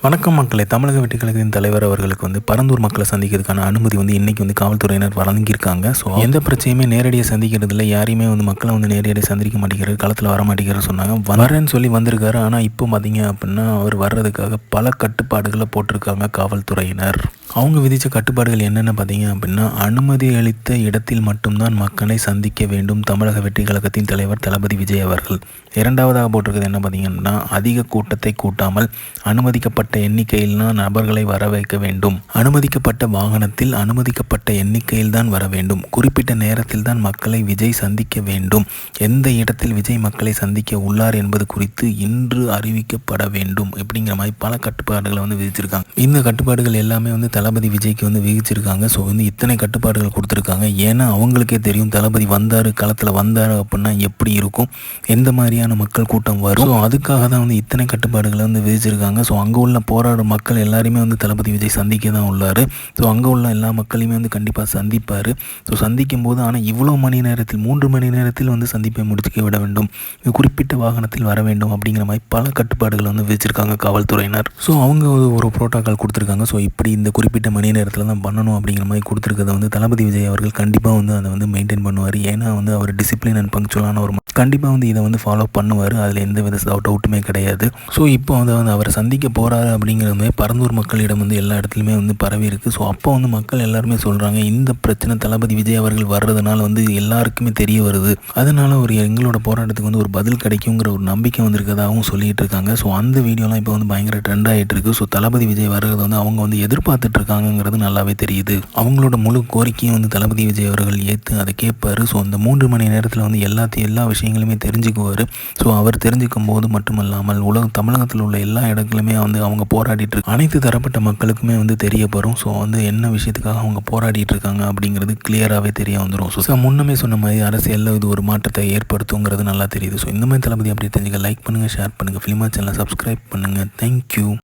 வணக்கம் மக்களே. தமிழக வெற்றிக் கழகத்தின் தலைவர் அவர்களுக்கு பரந்தூர் மக்களை சந்திக்கிறதுக்கான அனுமதி இன்றைக்கி காவல்துறையினர் வழங்கியிருக்காங்க. ஸோ எந்த பிரச்சனையுமே நேரடியாக சந்திக்கிறதில்ல, யாரையுமே மக்களை நேரடியாக சந்திக்க மாட்டேங்கிறாரு, களத்தில் வர மாட்டேங்கிறாரு சொன்னாங்க. வரேன்னு சொல்லி வந்திருக்காரு. ஆனால் இப்போ பார்த்தீங்க அப்படின்னா அவர் வர்றதுக்காக பல கட்டுப்பாடுகளை போட்டிருக்காங்க காவல்துறையினர். அவங்க விதித்த கட்டுப்பாடுகள் என்னென்னு பார்த்தீங்க அப்படின்னா, அனுமதி அளித்த இடத்தில் மட்டும்தான் மக்களை சந்திக்க வேண்டும் தமிழக வெற்றிக் கழகத்தின் தலைவர் தளபதி விஜய் அவர்கள். இரண்டாவதாக போட்டிருக்கிறது என்ன பார்த்தீங்கன்னா, அதிக கூட்டத்தை கூட்டாமல் அனுமதிக்கப்பட்ட எண்ணிக்கையில் நபர்களை வர வைக்க வேண்டும். அனுமதிக்கப்பட்ட வாகனத்தில் அனுமதிக்கப்பட்ட எண்ணிக்கையில் தான் வர வேண்டும். குறிப்பிட்ட நேரத்தில் தான் மக்களை விஜய் சந்திக்க வேண்டும். எந்த இடத்தில் விஜய் மக்களை சந்திக்க உள்ளார் என்பது குறித்து இன்று அறிவிக்கப்பட வேண்டும். இப்படிங்கிற மாதிரி பல கட்டுப்பாடுகளை விதிச்சிருக்காங்க. இந்த கட்டுப்பாடுகள் எல்லாமே தளபதி விஜய்க்கு விதிச்சிருக்காங்க. ஸோ இத்தனை கட்டுப்பாடுகள் கொடுத்துருக்காங்க. ஏன்னா அவங்களுக்கே தெரியும் தளபதி வந்தார், களத்தில் வந்தார் அப்படின்னா எப்படி இருக்கும், எந்த மாதிரியான மக்கள் கூட்டம் வரும். ஸோ அதுக்காக தான் இத்தனை கட்டுப்பாடுகளை விதிச்சிருக்காங்க. ஸோ அங்கே உள்ள போராடும் மக்கள் எல்லாருமே தளபதி விஜய் சந்திக்க தான் உள்ளார். ஸோ அங்கே உள்ள எல்லா மக்களையுமே கண்டிப்பாக சந்திப்பார். ஸோ சந்திக்கும் போது ஆனால் இவ்வளோ மணி நேரத்தில் 3 மணி நேரத்தில் சந்திப்பை முடிச்சுக்க விட வேண்டும், குறிப்பிட்ட வாகனத்தில் வர வேண்டும் அப்படிங்கிற மாதிரி பல கட்டுப்பாடுகள் விதிச்சிருக்காங்க காவல்துறையினர். ஸோ அவங்க ஒரு புரோட்டோக்கால் கொடுத்துருக்காங்க. ஸோ இப்படி இந்த குறிப்பிட்ட மணி நேரத்தில் தான் பண்ணணும் அப்படிங்கிற மாதிரி கொடுத்துருக்கதை தளபதி விஜய் அவர்கள் கண்டிப்பாக அதை மெயின்டைன் பண்ணுவார். ஏன்னா அவர் டிசிப்ளின் அண்ட் பங்க்சுவலான ஒரு கண்டிப்பாக இதை ஃபாலோ பண்ணுவார். அதில் எந்த வித டவுட்டுமே கிடையாது. ஸோ இப்போ அவரை சந்திக்க போகிறாரு அப்படிங்கிறது பரந்தூர் மக்களிடம் எல்லா இடத்துலையுமே பரவி இருக்குது. ஸோ அப்போ மக்கள் எல்லாருமே சொல்கிறாங்க, இந்த பிரச்சனை தளபதி விஜய் அவர்கள் வர்றதுனால எல்லாருக்குமே தெரிய வருது, அதனால் எங்களோட போராட்டத்துக்கு ஒரு பதில் கிடைக்குங்கிற ஒரு நம்பிக்கை வந்திருக்கதாகவும் சொல்லிட்டு இருக்காங்க. ஸோ அந்த வீடியோலாம் இப்போ பயங்கர ட்ரெண்ட் ஆகிட்டு இருக்கு. ஸோ தளபதி விஜய் வர்றது அவங்க எதிர்பார்த்துட்டு இருக்காங்கிறது நல்லாவே தெரியுது. அவங்களோட முழு கோரிக்கையும் தளபதி விஜய் அவர்கள் ஏற்று அதை கேட்பாரு. ஸோ அந்த 3 மணி நேரத்தில் எல்லா விஷயங்களுமே தெரிஞ்சுக்குவார். ஸோ அவர் தெரிஞ்சுக்கும் போது மட்டுமல்லாமல் தமிழகத்தில் உள்ள எல்லா இடங்களுமே அவங்க போராடிட்டு இருக்கு அனைத்து தரப்பட்ட மக்களுக்குமே தெரிய வரும். ஸோ என்ன விஷயத்துக்காக அவங்க போராடிட்டு இருக்காங்க அப்படிங்கிறது கிளியராகவே தெரிய வந்துடும். ஸோ முன்னமே சொன்ன மாதிரி அரசியலில் இது ஒரு மாற்றத்தை ஏற்படுத்துங்கிறது நல்லா தெரியுது. ஸோ இந்த மாதிரி தளபதி அப்படி தெரிஞ்சுக்க லைக் பண்ணுங்கள், ஷேர் பண்ணுங்கள், ஃபிலிமா சேனலை சப்ஸ்கிரைப் பண்ணுங்கள். தேங்க்யூ.